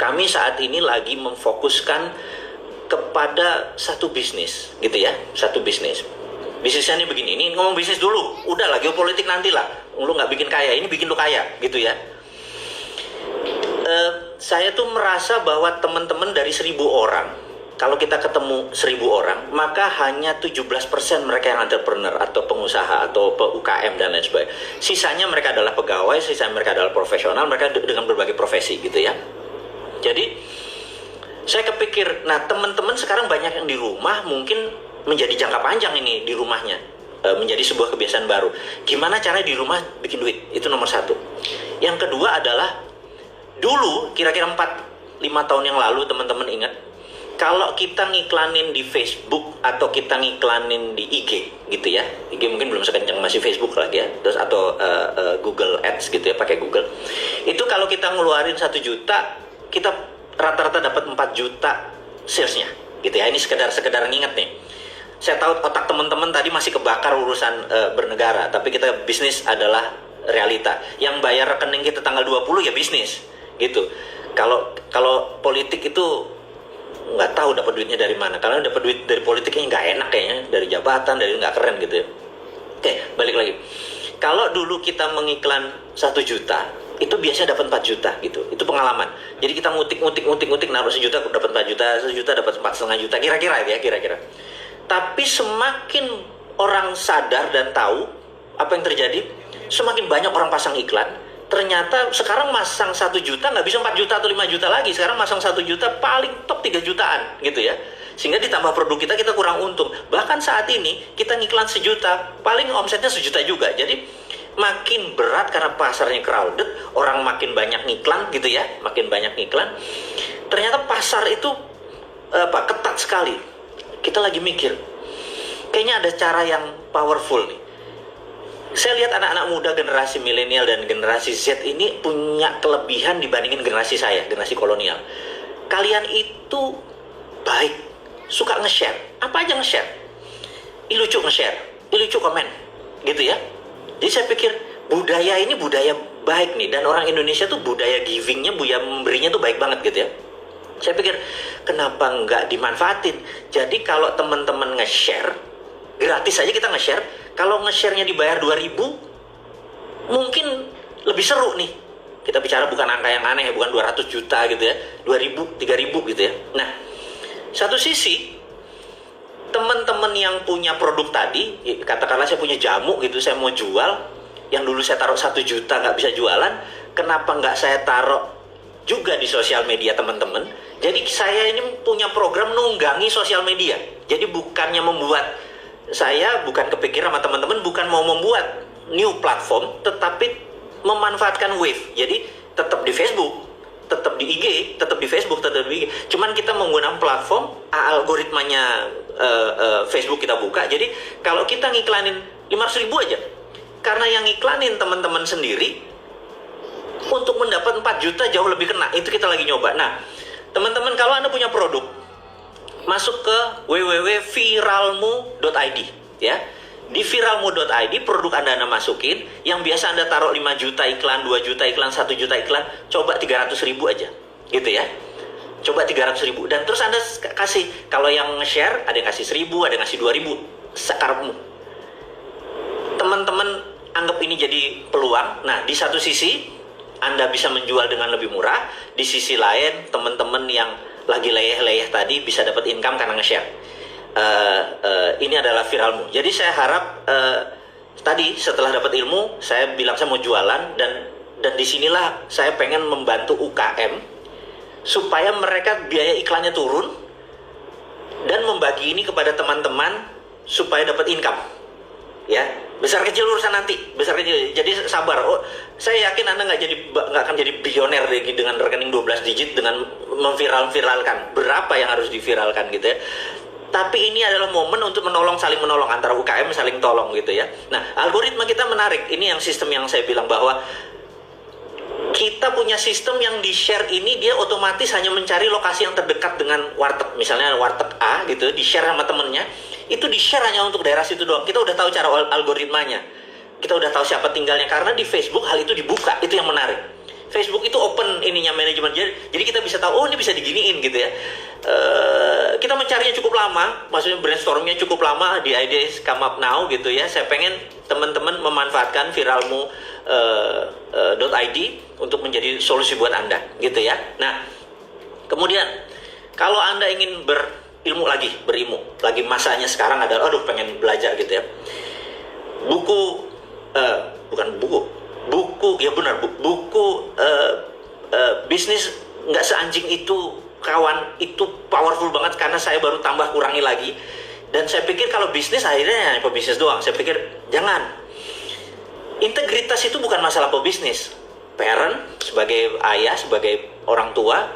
kami saat ini lagi memfokuskan kepada satu bisnis, gitu ya, satu bisnis. Bisnisnya ini begini, ini ngomong bisnis dulu, udah lah geopolitik nantilah, lu nggak bikin kaya, ini bikin lu kaya, gitu ya. Saya tuh merasa bahwa teman-teman dari 1.000 orang, kalau kita ketemu 1.000 orang, maka hanya 17% mereka yang entrepreneur atau pengusaha atau UKM dan lain sebagainya. Sisanya mereka adalah pegawai, sisanya mereka adalah profesional, mereka dengan berbagai profesi, gitu ya. Jadi saya kepikir, nah teman-teman sekarang banyak yang di rumah, mungkin menjadi jangka panjang ini di rumahnya, menjadi sebuah kebiasaan baru. Gimana caranya di rumah bikin duit? Itu nomor satu. Yang kedua adalah, dulu kira-kira 4-5 tahun yang lalu teman-teman ingat, kalau kita ngiklanin di Facebook atau kita ngiklanin di IG gitu ya, IG mungkin belum sekencang masih Facebook lagi ya, terus atau Google Ads gitu ya, pakai Google. Itu kalau kita ngeluarin 1 juta, kita rata-rata dapat 4 juta salesnya gitu ya. Ini sekedar nginget nih. Saya tahu otak teman-teman tadi masih kebakar urusan bernegara, tapi kita bisnis adalah realita. Yang bayar rekening kita tanggal 20 ya bisnis gitu. Kalau politik itu nggak tahu dapat duitnya dari mana. Kalau dapat duit dari politiknya nggak enak kayaknya, dari jabatan, dari nggak keren gitu ya. Oke, balik lagi. Kalau dulu kita mengiklan 1 juta, itu biasanya dapat 4 juta gitu. Itu pengalaman. Jadi kita ngutik naruh 1 juta dapat 4 juta, 1 juta dapat 4,5 juta, kira-kira. Tapi semakin orang sadar dan tahu apa yang terjadi, semakin banyak orang pasang iklan. Ternyata sekarang masang 1 juta nggak bisa 4 juta atau 5 juta lagi. Sekarang masang 1 juta paling top 3 jutaan gitu ya. Sehingga ditambah produk kita kurang untung. Bahkan saat ini kita ngiklan 1 juta, paling omsetnya 1 juta juga. Jadi makin berat karena pasarnya crowded, orang makin banyak ngiklan gitu ya, makin banyak ngiklan. Ternyata pasar itu ketat sekali. Kita lagi mikir, kayaknya ada cara yang powerful nih. Saya lihat anak-anak muda generasi milenial dan generasi Z ini punya kelebihan dibandingin generasi saya, generasi kolonial. Kalian itu baik, suka nge-share. Apa aja nge-share? Lucu nge-share, lucu komen, gitu ya. Jadi saya pikir budaya ini budaya baik nih, dan orang Indonesia tuh budaya givingnya, budaya memberinya tuh baik banget gitu ya. Saya pikir kenapa nggak dimanfaatin? Jadi kalau teman-teman nge-share, gratis aja kita nge-share. Kalau nge-share-nya dibayar 2.000, mungkin lebih seru nih. Kita bicara bukan angka yang aneh, bukan 200 juta gitu ya, 2.000, 3.000 gitu ya. Nah, satu sisi, teman-teman yang punya produk tadi, katakanlah saya punya jamu gitu, saya mau jual, yang dulu saya taruh 1 juta nggak bisa jualan, kenapa nggak saya taruh juga di sosial media teman-teman? Jadi saya ini punya program nunggangi sosial media. Jadi bukannya membuat, saya bukan kepikiran sama teman-teman, bukan mau membuat new platform, tetapi memanfaatkan Wave. Jadi tetap di Facebook, tetap di IG, tetap di Facebook, tetap di IG. Cuman kita menggunakan platform, algoritmanya Facebook kita buka. Jadi kalau kita ngiklanin 500.000 aja, karena yang ngiklanin teman-teman sendiri, untuk mendapat 4 juta jauh lebih kena. Itu kita lagi nyoba. Nah, teman-teman kalau Anda punya produk, masuk ke www.viralmu.id ya. Di viralmu.id produk Anda masukin, yang biasa Anda taruh 5 juta iklan, 2 juta iklan, 1 juta iklan, coba 300.000 aja. Gitu ya. Coba 300.000, dan terus Anda kasih, kalau yang nge-share ada yang kasih 1.000, ada yang kasih 2.000, sekarepmu. Teman-teman anggap ini jadi peluang. Nah, di satu sisi Anda bisa menjual dengan lebih murah, di sisi lain teman-teman yang lagi leyeh-leyeh tadi bisa dapat income karena nge-share. Ini adalah Viralmu. Jadi saya harap tadi setelah dapat ilmu, saya bilang saya mau jualan, dan disinilah saya pengen membantu UKM supaya mereka biaya iklannya turun, dan membagi ini kepada teman-teman supaya dapat income. Ya, besar kecil urusan nanti, besar kecil. Jadi sabar. Oh, saya yakin Anda nggak akan jadi bilioner dengan rekening 12 digit dengan memviralkan. Berapa yang harus diviralkan gitu ya. Tapi ini adalah momen untuk saling menolong, antara UKM saling tolong gitu ya. Nah, algoritma kita menarik. Ini yang sistem yang saya bilang bahwa kita punya sistem yang di-share ini, dia otomatis hanya mencari lokasi yang terdekat dengan warteg. Misalnya warteg A gitu, di-share sama temennya, itu di-share hanya untuk daerah situ doang. Kita udah tahu cara algoritmanya, kita udah tahu siapa tinggalnya, karena di Facebook hal itu dibuka. Itu yang menarik. Facebook itu open ininya manajemen, jadi kita bisa tahu, oh ini bisa diginiin gitu ya. Kita mencarinya cukup lama, maksudnya brainstormingnya cukup lama, the ideas come up now gitu ya. Saya pengen teman-teman memanfaatkan viralmu .id untuk menjadi solusi buat Anda gitu ya. Nah, kemudian kalau Anda ingin berilmu lagi masanya sekarang adalah aduh pengen belajar gitu ya. Buku bisnis nggak seanjing itu kawan, itu powerful banget karena saya baru tambah kurangi lagi. Dan saya pikir kalau bisnis akhirnya hanya pebisnis doang. Saya pikir jangan. Integritas itu bukan masalah pebisnis. Parent, sebagai ayah, sebagai orang tua,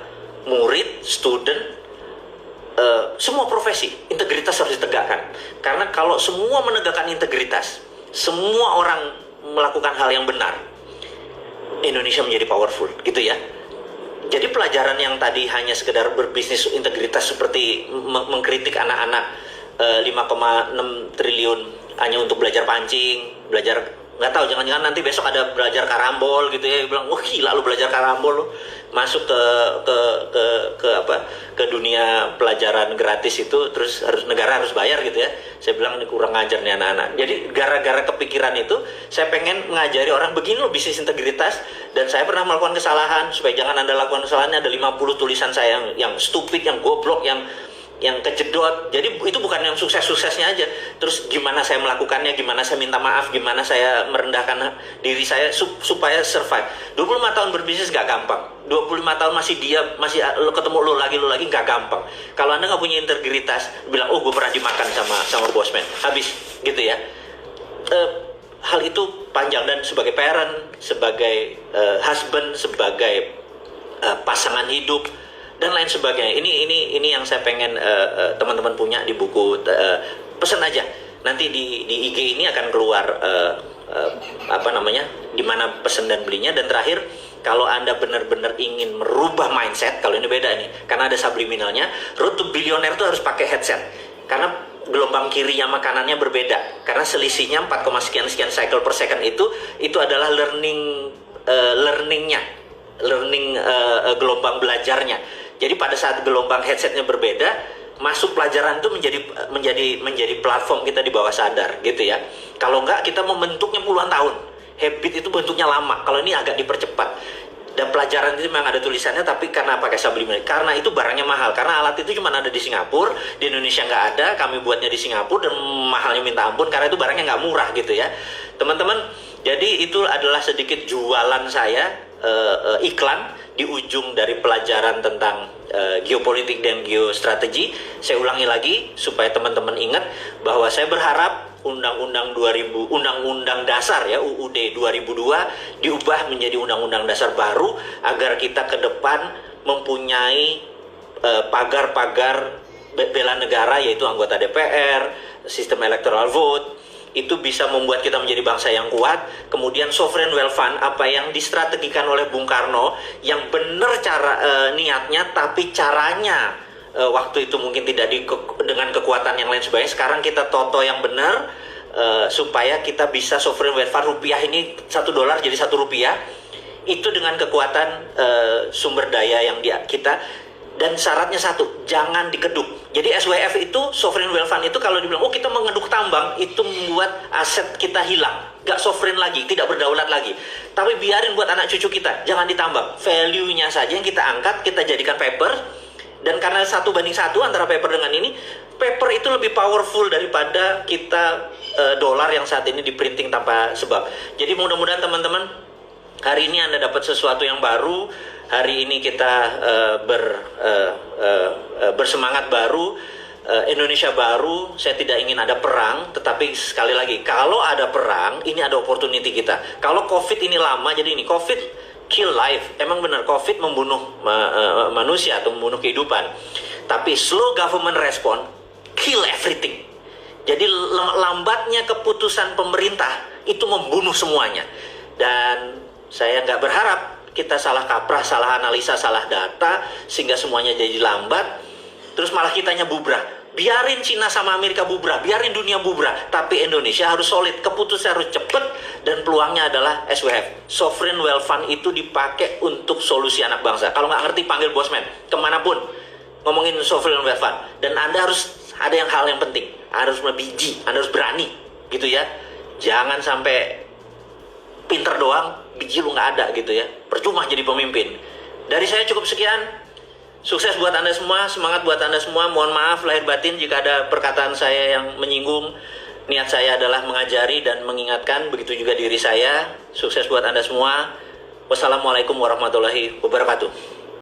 murid, student, semua profesi, integritas harus ditegakkan. Karena kalau semua menegakkan integritas, semua orang melakukan hal yang benar, Indonesia menjadi powerful, gitu ya. Jadi pelajaran yang tadi hanya sekedar berbisnis integritas seperti mengkritik anak-anak 5,6 triliun hanya untuk belajar pancing, belajar nggak tahu, jangan-jangan nanti besok ada belajar karambol gitu ya, bilang wah gila lu belajar karambol lu, masuk ke dunia pelajaran gratis itu, terus negara harus bayar gitu ya. Saya bilang ini kurang ngajar nih anak-anak. Jadi gara-gara kepikiran itu saya pengen mengajari orang begini loh bisnis integritas, dan saya pernah melakukan kesalahan. Supaya jangan Anda lakukan kesalahannya, ada 50 tulisan saya yang stupid, yang goblok, yang kejedot. Jadi itu bukan yang sukses-suksesnya aja. Terus gimana saya melakukannya, gimana saya minta maaf, gimana saya merendahkan diri saya supaya survive. 25 tahun berbisnis gak gampang. 25 tahun masih ketemu lo lagi gak gampang. Kalau Anda gak punya integritas, bilang oh gue pernah dimakan sama bosman, habis gitu ya. Hal itu panjang, dan sebagai parent, sebagai husband, sebagai pasangan hidup dan lain sebagainya. Ini yang saya pengen teman-teman punya di buku. Pesan aja. Nanti di IG ini akan keluar di mana pesan dan belinya. Dan terakhir, kalau Anda benar-benar ingin merubah mindset, kalau ini beda nih, karena ada subliminalnya. Road to Billionaire itu harus pakai headset. Karena gelombang kirinya makanannya berbeda. Karena selisihnya 4, sekian cycle per second itu adalah learning gelombang belajarnya. Jadi pada saat gelombang headsetnya berbeda, masuk pelajaran itu menjadi platform kita di bawah sadar gitu ya. Kalau enggak, kita membentuknya puluhan tahun. Habit itu bentuknya lama. Kalau ini agak dipercepat. Dan pelajaran itu memang ada tulisannya, tapi karena pakai subliminal, karena itu barangnya mahal. Karena alat itu cuma ada di Singapura, di Indonesia nggak ada. Kami buatnya di Singapura dan mahalnya minta ampun, karena itu barangnya nggak murah gitu ya, teman-teman. Jadi itu adalah sedikit jualan saya, iklan di ujung dari pelajaran tentang geopolitik dan geostrategi. Saya ulangi lagi supaya teman-teman ingat bahwa saya berharap Undang-Undang Dasar ya, UUD 2002 diubah menjadi Undang-Undang Dasar baru agar kita ke depan mempunyai pagar-pagar bela negara, yaitu anggota DPR, sistem electoral vote. Itu bisa membuat kita menjadi bangsa yang kuat. Kemudian sovereign wealth fund, apa yang distrategikan oleh Bung Karno, yang benar niatnya, tapi caranya waktu itu mungkin tidak dengan kekuatan yang lain sebagainya. Sekarang kita toto yang benar, supaya kita bisa sovereign wealth fund, rupiah ini $1 jadi Rp1. Itu dengan kekuatan sumber daya yang kita. Dan syaratnya satu, jangan dikeduk. Jadi SWF itu, sovereign wealth fund itu, kalau dibilang oh kita mengeduk tambang, itu membuat aset kita hilang, gak sovereign lagi, tidak berdaulat lagi. Tapi biarin buat anak cucu kita, jangan ditambang. Value-nya saja yang kita angkat, kita jadikan paper. Dan karena 1:1 antara paper dengan ini, paper itu lebih powerful daripada kita dolar yang saat ini di printing tanpa sebab. Jadi mudah-mudahan teman-teman, hari ini Anda dapat sesuatu yang baru. Hari ini kita bersemangat baru, Indonesia baru. Saya tidak ingin ada perang, tetapi sekali lagi, kalau ada perang, ini ada opportunity kita. Kalau COVID ini lama, jadi ini COVID kill life. Emang benar COVID membunuh manusia atau membunuh kehidupan. Tapi slow government response kill everything. Jadi lambatnya keputusan pemerintah itu membunuh semuanya. Dan saya nggak berharap kita salah kaprah, salah analisa, salah data, sehingga semuanya jadi lambat, terus malah kitanya bubrah. Biarin Cina sama Amerika bubrah, biarin dunia bubrah, tapi Indonesia harus solid, keputusan harus cepet, dan peluangnya adalah SWF. Sovereign Wealth Fund itu dipakai untuk solusi anak bangsa. Kalau nggak ngerti, panggil bosman, kemanapun, ngomongin Sovereign Wealth Fund. Dan Anda harus ada hal yang penting, harus biji, Anda harus berani, gitu ya. Jangan sampai pinter doang, biji lu nggak ada gitu ya. Percuma jadi pemimpin. Dari saya cukup sekian. Sukses buat Anda semua, semangat buat Anda semua. Mohon maaf lahir batin jika ada perkataan saya yang menyinggung. Niat saya adalah mengajari dan mengingatkan, begitu juga diri saya. Sukses buat Anda semua. Wassalamualaikum warahmatullahi wabarakatuh.